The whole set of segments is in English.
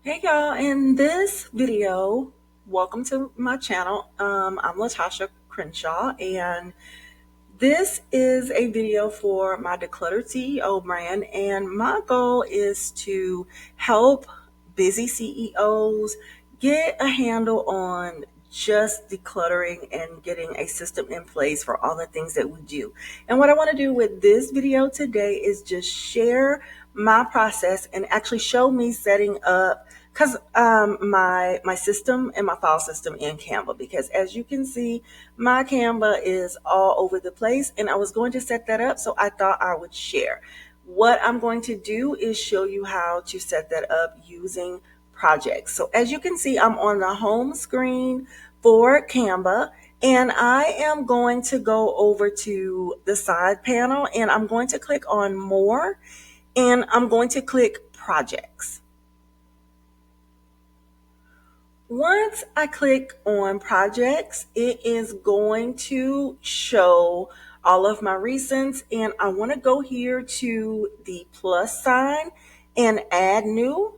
Hey y'all, in this video, welcome to my channel. I'm Latasha Crenshaw, and this is a video for my Decluttered CEO brand. And my goal is to help busy CEOs get a handle on just decluttering and getting a system in place for all the things that we do. And what I want to do with this video today is just share my process and actually show me setting up because my system and my file system in Canva, because as you can see, my Canva is all over the place, and I was going to set that up, so I thought I would share. What I'm going to do is show you how to set that up using projects. So as you can see, I'm on the home screen for Canva, and I am going to go over to the side panel, and I'm going to click on more, and I'm going to click projects. Once I click on projects, it is going to show all of my recents, and I want to go here to the plus sign and add new,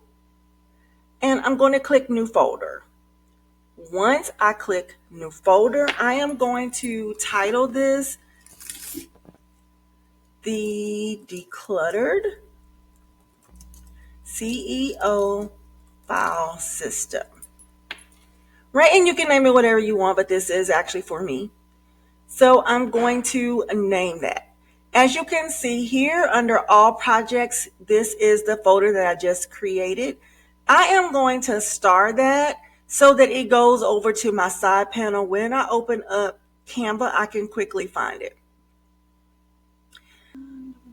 and I'm going to click new folder. Once I click new folder, I am going to title this the Decluttered CEO File System. Right, and you can name it whatever you want, but this is actually for me. So I'm going to name that. As you can see here under all projects, this is the folder that I just created. I am going to star that so that it goes over to my side panel. When I open up Canva, I can quickly find it.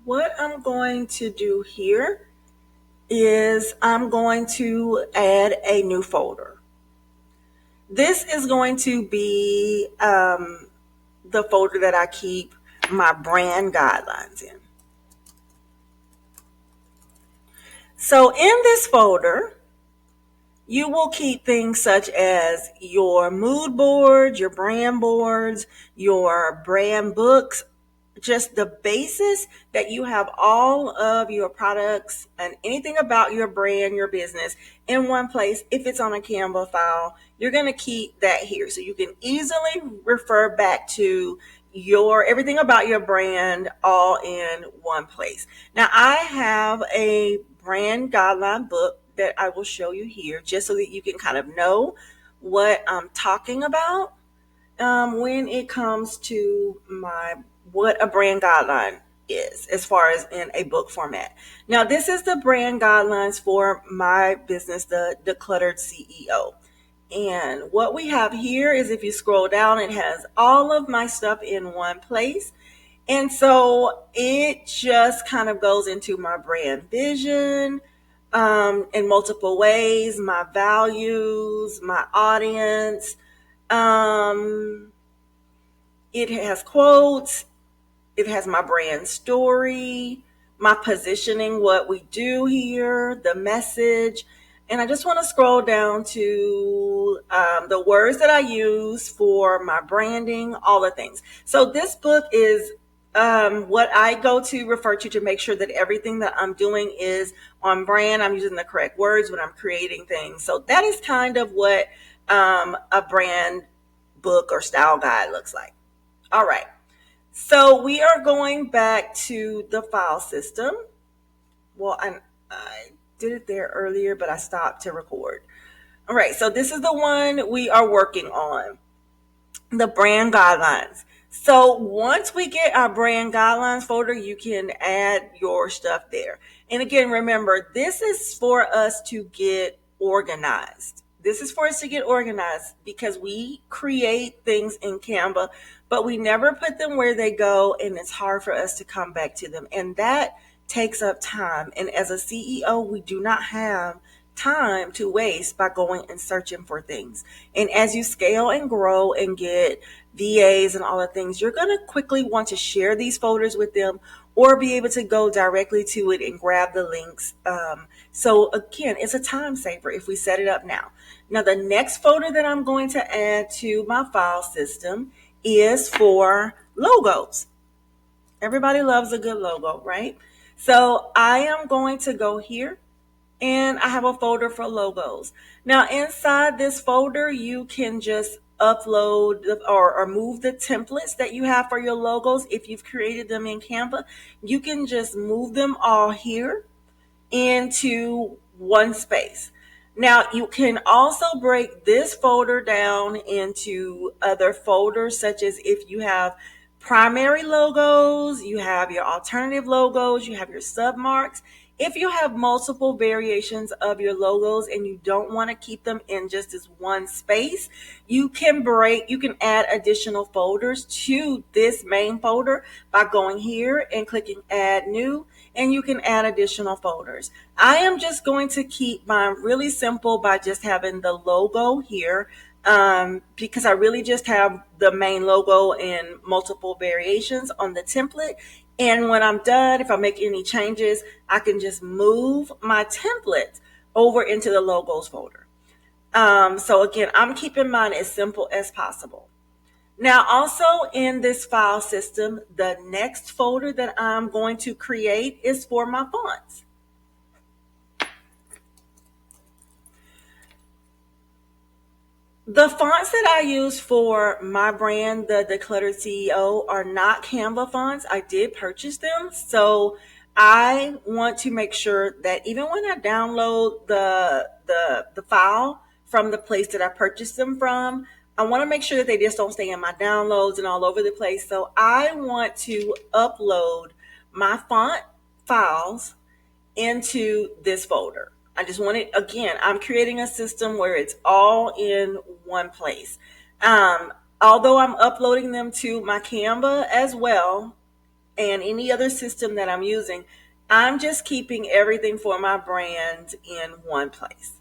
What I'm going to do here is I'm going to add a new folder. This is going to be the folder that I keep my brand guidelines in. So in this folder, you will keep things such as your mood boards, your brand boards, your brand books, just the basis that you have all of your products and anything about your brand, your business in one place. If it's on a Canva file, you're going to keep that here so you can easily refer back to your everything about your brand all in one place. Now, I have a brand guideline book that I will show you here just so that you can kind of know what I'm talking about when it comes to what a brand guideline is as far as in a book format. Now, this is the brand guidelines for my business, the Decluttered CEO. And what we have here is, if you scroll down, it has all of my stuff in one place. And so it just kind of goes into my brand vision in multiple ways, my values, my audience. It has quotes. It has my brand story, my positioning, what we do here, the message. And I just want to scroll down to the words that I use for my branding, all the things. So this book is what I go to refer to make sure that everything that I'm doing is on brand. I'm using the correct words when I'm creating things. So that is kind of what a brand book or style guide looks like. All right. So we are going back to the file system. Well, I did it there earlier, but I stopped to record. All right, so this is the one we are working on, the brand guidelines. So once we get our brand guidelines folder, you can add your stuff there. And again, remember, this is for us to get organized. This is for us to get organized because we create things in Canva, but we never put them where they go, and it's hard for us to come back to them. And that takes up time. And as a CEO, we do not have time to waste by going and searching for things. And as you scale and grow and get VAs and all the things, you're going to quickly want to share these folders with them or be able to go directly to it and grab the links. So again, it's a time saver if we set it up now. Now, the next folder that I'm going to add to my file system is for logos. Everybody loves a good logo, right? So I am going to go here and I have a folder for logos. Now, inside this folder, you can just upload or move the templates that you have for your logos. If you've created them in Canva, you can just move them all here into one space. Now, you can also break this folder down into other folders, such as if you have primary logos, you have your alternative logos, you have your submarks. If you have multiple variations of your logos and you don't want to keep them in just this one space, you can add additional folders to this main folder by going here and clicking add new, and you can add additional folders. I am just going to keep mine really simple by just having the logo here, because I really just have the main logo in multiple variations on the template. And when I'm done, if I make any changes, I can just move my template over into the logos folder. So again, I'm keeping mine as simple as possible. Now, also in this file system, the next folder that I'm going to create is for my fonts. The fonts that I use for my brand, the Decluttered CEO, are not Canva fonts. I did purchase them. So I want to make sure that even when I download the file from the place that I purchased them from, I want to make sure that they just don't stay in my downloads and all over the place. So I want to upload my font files into this folder. I just want it, again, I'm creating a system where it's all in one place. Although I'm uploading them to my Canva as well and any other system that I'm using, I'm just keeping everything for my brand in one place.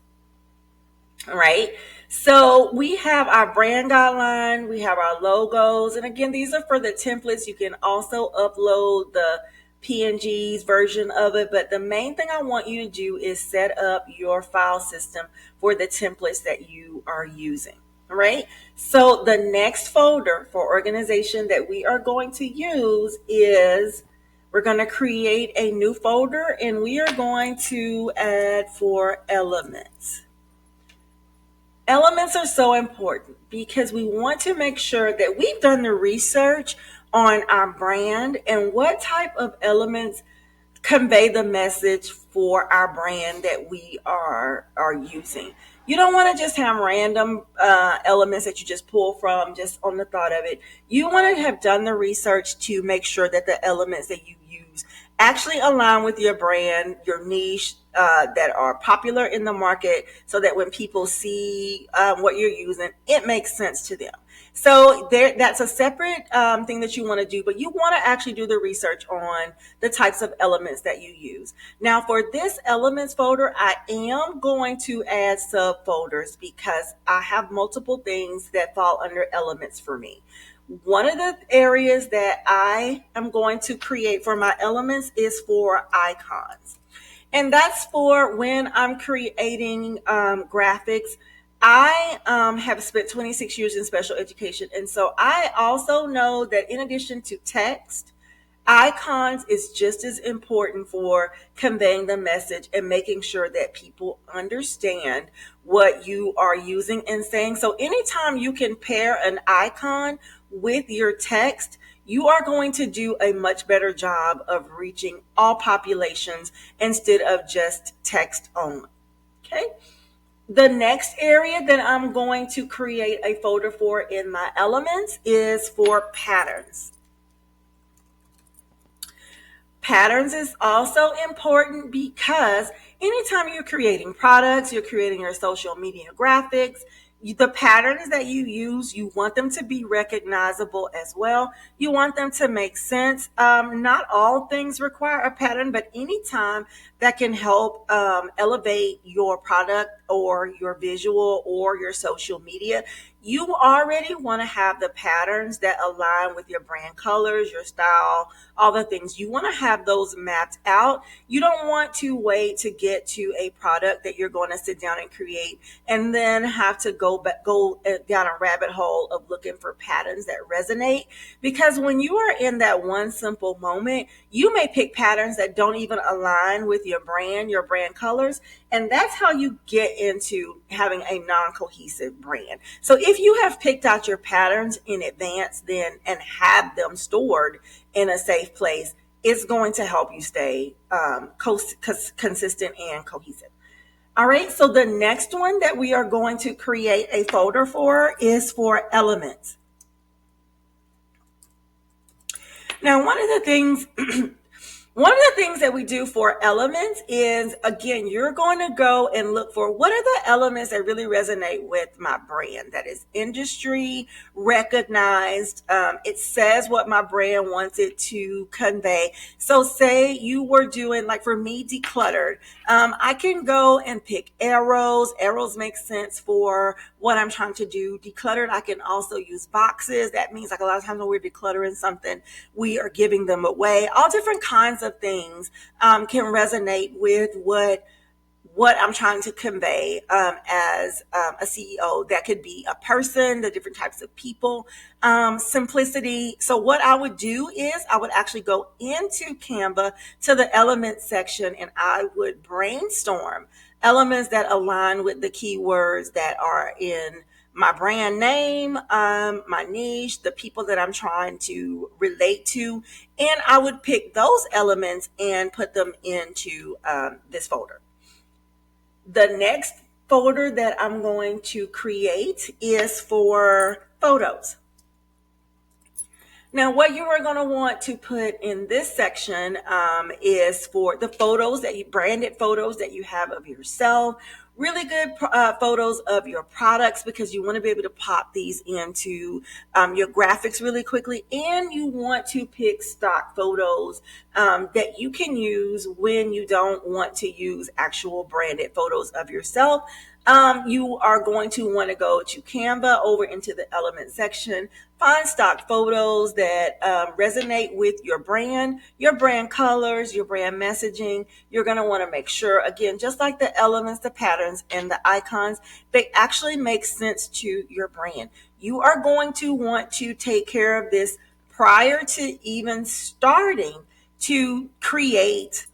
All right. So we have our brand guideline, we have our logos, and again, these are for the templates. You can also upload the PNGs version of it, but the main thing I want you to do is set up your file system for the templates that you are using. All right. So the next folder for organization that we are going to use is we're going to create a new folder, and we are going to add for elements. Elements are so important because we want to make sure that we've done the research on our brand and what type of elements convey the message for our brand that we are using. You don't want to just have random elements that you just pull from just on the thought of it. You want to have done the research to make sure that the elements that you use actually align with your brand, your niche, that are popular in the market, so that when people see what you're using, it makes sense to them. So that's a separate thing that you want to do, but you want to actually do the research on the types of elements that you use. Now, for this elements folder, I am going to add subfolders because I have multiple things that fall under elements for me. One of the areas that I am going to create for my elements is for icons. And that's for when I'm creating graphics. I have spent 26 years in special education. And so I also know that in addition to text, icons is just as important for conveying the message and making sure that people understand what you are using and saying. So anytime you can pair an icon with your text, you are going to do a much better job of reaching all populations instead of just text only. Okay. The next area that I'm going to create a folder for in my elements is for patterns. Patterns is also important because anytime you're creating products, you're creating your social media graphics, the patterns that you use, you want them to be recognizable as well. You want them to make sense. Not all things require a pattern, but anytime that can help elevate your product or your visual or your social media, you already want to have the patterns that align with your brand colors, your style, all the things. You want to have those mapped out. You don't want to wait to get to a product that you're going to sit down and create and then have to go down a rabbit hole of looking for patterns that resonate. Because when you are in that one simple moment, you may pick patterns that don't even align with your brand colors, and that's how you get into having a non-cohesive brand. So if you have picked out your patterns in advance then and have them stored in a safe place, it's going to help you stay consistent and cohesive. All right, so the next one that we are going to create a folder for is for elements. Now, one of the things that we do for elements is, again, you're going to go and look for what are the elements that really resonate with my brand, that is industry recognized. It says what my brand wants it to convey. So say you were doing, like for me, decluttered. I can go and pick arrows. Arrows make sense for what I'm trying to do. Decluttered, I can also use boxes. That means like a lot of times when we're decluttering something, we are giving them away. All different kinds of things can resonate with what I'm trying to convey as a CEO. That could be a person, the different types of people, simplicity. So what I would do is I would actually go into Canva to the elements section and I would brainstorm elements that align with the keywords that are in my brand name, my niche, the people that I'm trying to relate to, and I would pick those elements and put them into this folder. The next folder that I'm going to create is for photos. Now, what you are going to want to put in this section is for the branded photos that you have of yourself, really good photos of your products, because you want to be able to pop these into your graphics really quickly. And you want to pick stock photos that you can use when you don't want to use actual branded photos of yourself. You are going to want to go to Canva, over into the element section, find stock photos that resonate with your brand colors, your brand messaging. You're going to want to make sure, again, just like the elements, the patterns, and the icons, they actually make sense to your brand. You are going to want to take care of this prior to even starting to create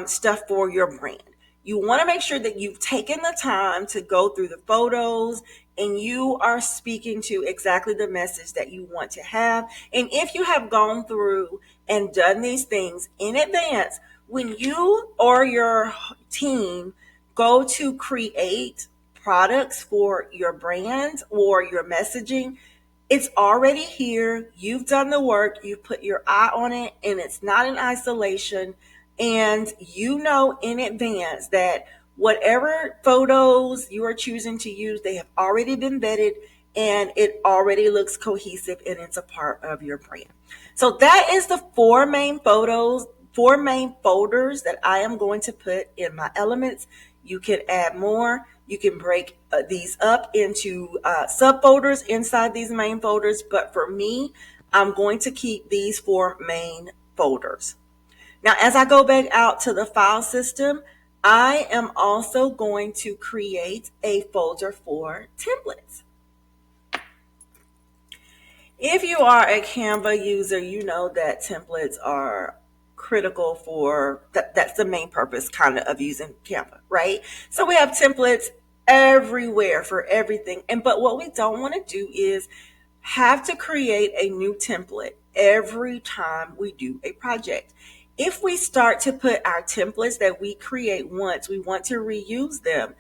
stuff for your brand. You want to make sure that you've taken the time to go through the photos and you are speaking to exactly the message that you want to have. And if you have gone through and done these things in advance, when you or your team go to create products for your brand or your messaging, it's already here. You've done the work. You've put your eye on it, and it's not in isolation. And you know in advance that whatever photos you are choosing to use, they have already been vetted and it already looks cohesive and it's a part of your brand. So that is the four main folders that I am going to put in my elements. You can add more. You can break these up into subfolders inside these main folders. But for me, I'm going to keep these four main folders. Now, as I go back out to the file system, I am also going to create a folder for templates. If you are a Canva user, you know that templates are critical for that's the main purpose kind of using Canva, right? So we have templates everywhere for everything. But what we don't want to do is have to create a new template every time we do a project. If we start to put our templates that we create once, we want to reuse them.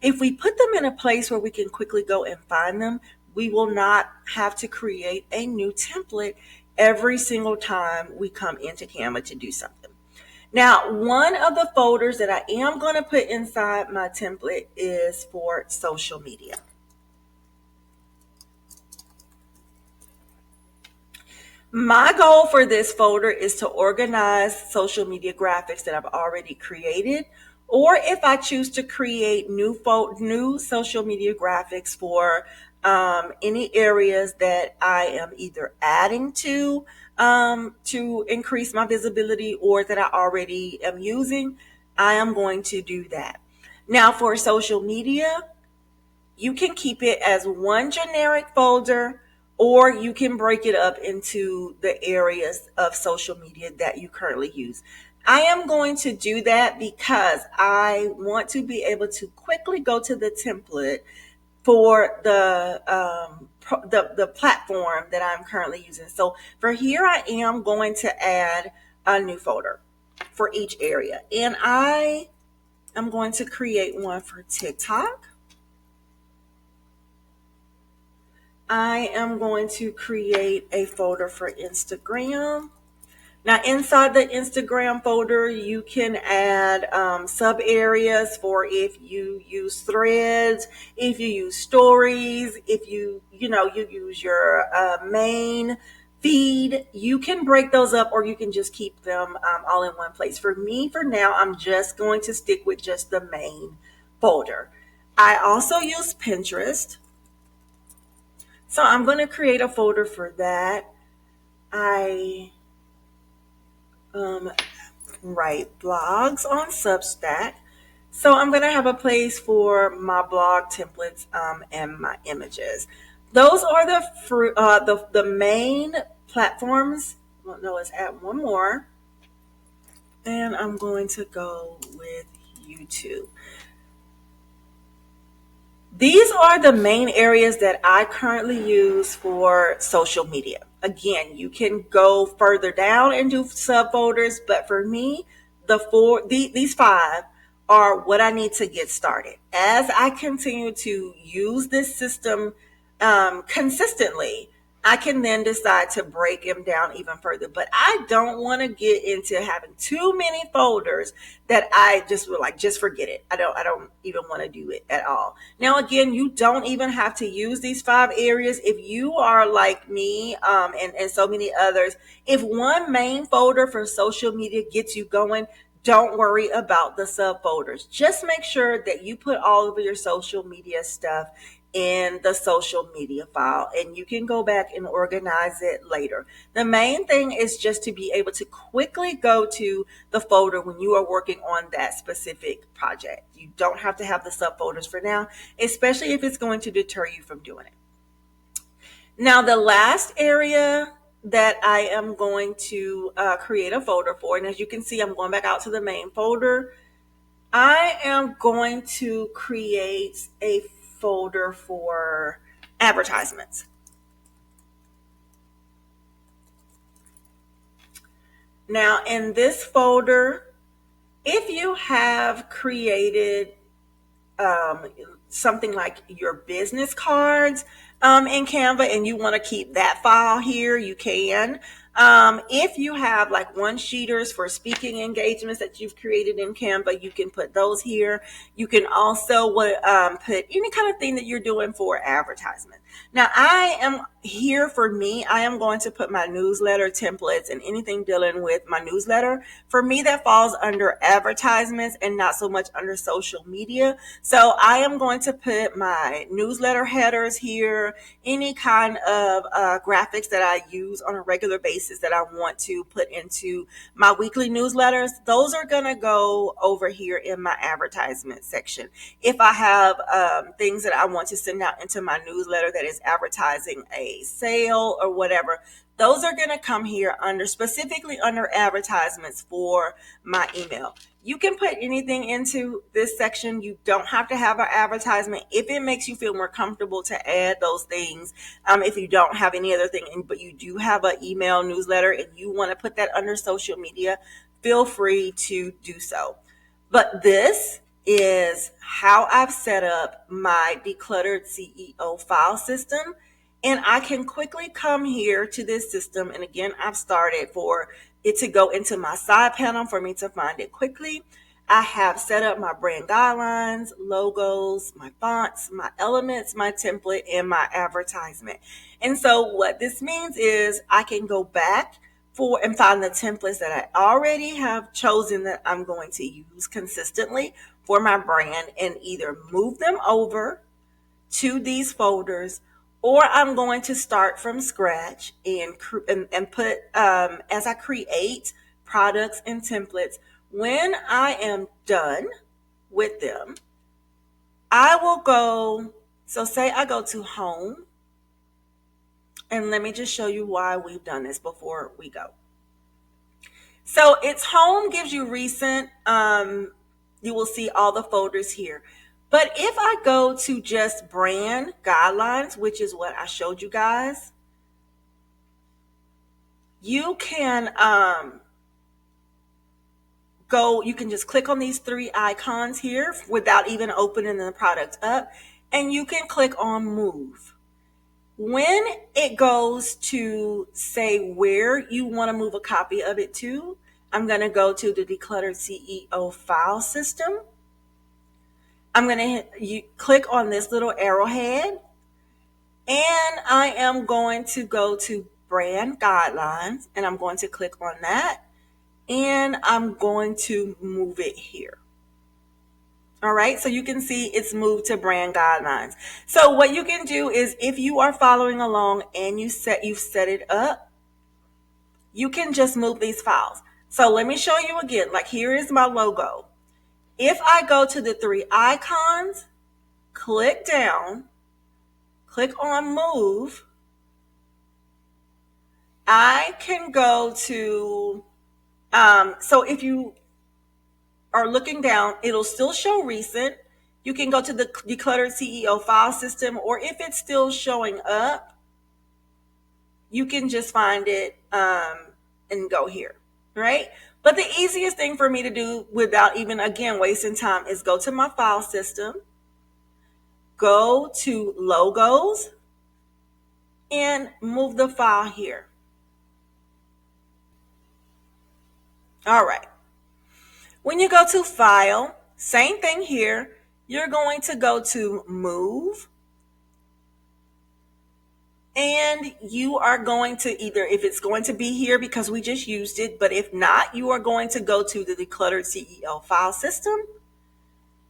If we put them in a place where we can quickly go and find them, we will not have to create a new template every single time we come into Canva to do something. Now, one of the folders that I am going to put inside my template is for social media. My goal for this folder is to organize social media graphics that I've already created or if I choose to create new social media graphics for any areas that I am either adding to increase my visibility or that I already am using, I am going to do that. Now, for social media, you can keep it as one generic folder, or you can break it up into the areas of social media that you currently use. I am going to do that because I want to be able to quickly go to the template for the platform that I'm currently using. So for here, I am going to add a new folder for each area, and I am going to create one for TikTok. I am going to create a folder for Instagram. Now, inside the Instagram folder, you can add sub areas for if you use threads, if you use stories, if you use your main feed. You can break those up, or you can just keep them all in one place. For me, for now, I'm just going to stick with just the main folder. I also use Pinterest. So I'm going to create a folder for that. I write blogs on Substack. So I'm going to have a place for my blog templates and my images. Those are the main platforms. Well, no, let's add one more. And I'm going to go with YouTube. These are the main areas that I currently use for social media. Again, you can go further down and do subfolders, but for me, these five are what I need to get started. As I continue to use this system consistently, I can then decide to break them down even further. But I don't want to get into having too many folders that I just were like, just forget it. I don't even want to do it at all. Now, again, you don't even have to use these five areas. If you are like me, and so many others, if one main folder for social media gets you going, don't worry about the subfolders. Just make sure that you put all of your social media stuff in the social media file, and you can go back and organize it later. The main thing is just to be able to quickly go to the folder when you are working on that specific project. You don't have to have the subfolders for now, especially if it's going to deter you from doing it. Now, the last area that I am going to create a folder for, and as you can see, I'm going back out to the main folder. I am going to create a folder for advertisements. Now, in this folder, if you have created something like your business cards in Canva and you want to keep that file here, you can. If you have like one-sheeters for speaking engagements that you've created in Canva, you can put those here. You can also put any kind of thing that you're doing for advertisement. Now, I am here for me. I am going to put my newsletter templates and anything dealing with my newsletter. For me, that falls under advertisements and not so much under social media. So I am going to put my newsletter headers here, any kind of graphics that I use on a regular basis that I want to put into my weekly newsletters. Those are going to go over here in my advertisement section. If I have things that I want to send out into my newsletter that is advertising a sale or whatever, those are going to come here specifically under advertisements for my email. You can put anything into this section. You don't have to have an advertisement if it makes you feel more comfortable to add those things. If you don't have any other thing, but you do have an email newsletter and you want to put that under social media, feel free to do so. But this is how I've set up my decluttered CEO file system. And I can quickly come here to this system. And again, I've started for it to go into my side panel for me to find it quickly. I have set up my brand guidelines, logos, my fonts, my elements, my template, and my advertisement. And so what this means is I can go back for and find the templates that I already have chosen that I'm going to use consistently for my brand and either move them over to these folders, or I'm going to start from scratch and put as I create products and templates. When I am done with them, I will go. So say I go to home, and let me just show you why we've done this before we go. So it's home gives you recent. You will see all the folders here. But if I go to just brand guidelines, which is what I showed you guys, you can you can just click on these three icons here without even opening the product up, and you can click on move. When it goes to say where you want to move a copy of it to, I'm going to go to the decluttered CEO file system. I'm going to click on this little arrowhead, and I am going to go to brand guidelines, and I'm going to click on that, and I'm going to move it here. All right, so you can see it's moved to brand guidelines. So what you can do is, if you are following along and you've set it up, you can just move these files. So let me show you again. Like, here is my logo. If I go to the three icons, click down, click on move, I can go to, so if you are looking down, it'll still show recent. You can go to the decluttered CEO file system, or if it's still showing up, you can just find it and go here, right? But the easiest thing for me to do without even, again, wasting time is go to my file system, go to logos, and move the file here. All right. When you go to file, same thing here. You're going to go to move, and you are going to either, if it's going to be here because we just used it, but if not, you are going to go to the decluttered CEO file system.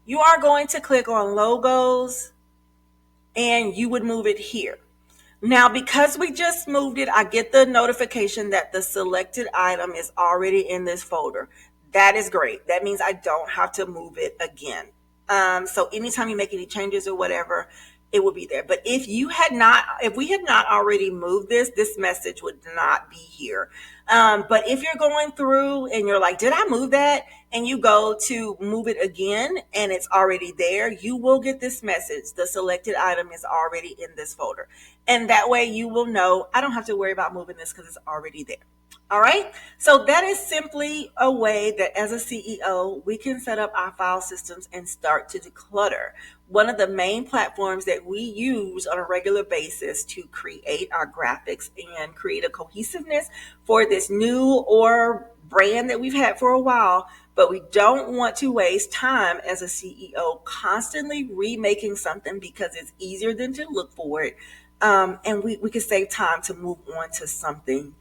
You are going to click on logos, and you would move it here. Now, because we just moved it, I get the notification that the selected item is already in this folder. That is great. That means I don't have to move it again. So anytime you make any changes or whatever, it will be there. But if we had not already moved this message would not be here. But if you're going through and you're like, did I move that? And you go to move it again and it's already there, you will get this message. The selected item is already in this folder. And that way you will know I don't have to worry about moving this because it's already there. All right. So that is simply a way that as a CEO, we can set up our file systems and start to declutter. One of the main platforms that we use on a regular basis to create our graphics and create a cohesiveness for this new or brand that we've had for a while, but we don't want to waste time as a CEO constantly remaking something because it's easier than to look for it. And we can save time to move on to something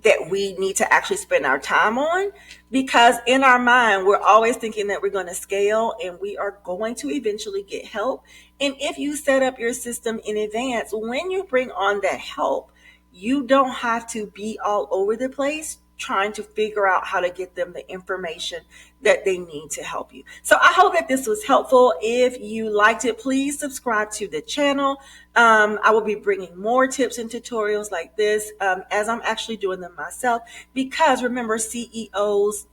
that we need to actually spend our time on, because in our mind, we're always thinking that we're going to scale and we are going to eventually get help. And if you set up your system in advance, when you bring on that help, you don't have to be all over the place trying to figure out how to get them the information that they need to help you. So I hope that this was helpful. If you liked it, please subscribe to the channel. I will be bringing more tips and tutorials like this as I'm actually doing them myself, because remember, CEOs